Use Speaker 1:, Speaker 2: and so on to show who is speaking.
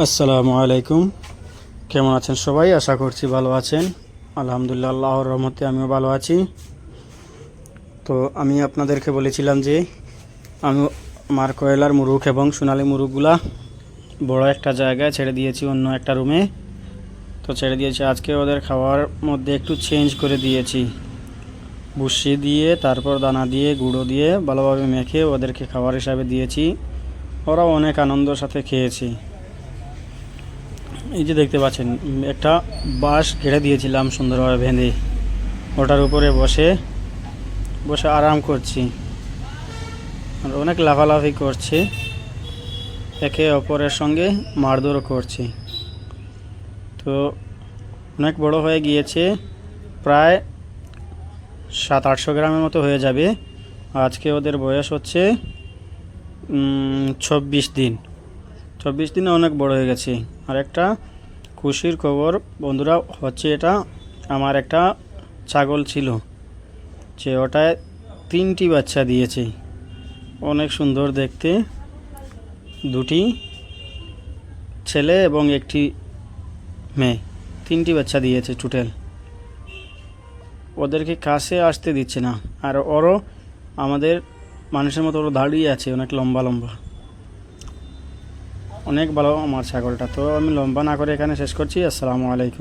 Speaker 1: আসসালামু আলাইকুম। কেমন আছেন সবাই? আশা করছি ভালো আছেন। আলহামদুলিল্লাহ, আল্লাহর রহমতে আমিও ভালো আছি। তো আমি আপনাদেরকে বলেছিলাম যে আমি আমার কয়লার মুরুগ এবং সোনালী মুরুগগুলা বড় একটা জায়গায় ছেড়ে দিয়েছি, অন্য একটা রুমে। তো ছেড়ে দিয়েছি, আজকে ওদের খাওয়ার মধ্যে একটু চেঞ্জ করে দিয়েছি। ভুসি দিয়ে, তারপর দানা দিয়ে, গুঁড়ো দিয়ে ভালোভাবে মেখে ওদেরকে খাবার হিসাবে দিয়েছি। ওরা অনেক আনন্দের সাথে খেয়েছে। এই যে দেখতে পাচ্ছেন, একটা বাঁশ ঘেড়ে দিয়েছিলাম সুন্দরভাবে বেঁধে, ওটার উপরে বসে বসে আরাম করছি। আর অনেক লাফালাফি করছে, একে অপরের সঙ্গে মারধরও করছে। তো অনেক বড় হয়ে গিয়েছে, প্রায় 700-800 গ্রামের মতো হয়ে যাবে। আজকে ওদের বয়স হচ্ছে 24 দিন। 24 দিনে অনেক বড় হয়ে গেছে। আর একটা খুশির খবর বন্ধুরা হচ্ছে, এটা আমার একটা ছাগল ছিল, যে ওটায় 3টি বাচ্চা দিয়েছে। অনেক সুন্দর দেখতে, 2টি ছেলে এবং একটি মেয়ে, 3টি বাচ্চা দিয়েছে টোটাল। ওদেরকে কাছে আসতে দিচ্ছে না, আর ওরও আমাদের মানুষের মতো ওরা দাঁড়িয়ে আছে, অনেক লম্বা লম্বা। অনেক ভালো আমার ছাগলটা। তো আমি লম্বা না করে এখানে শেষ করছি। আসসালামু আলাইকুম।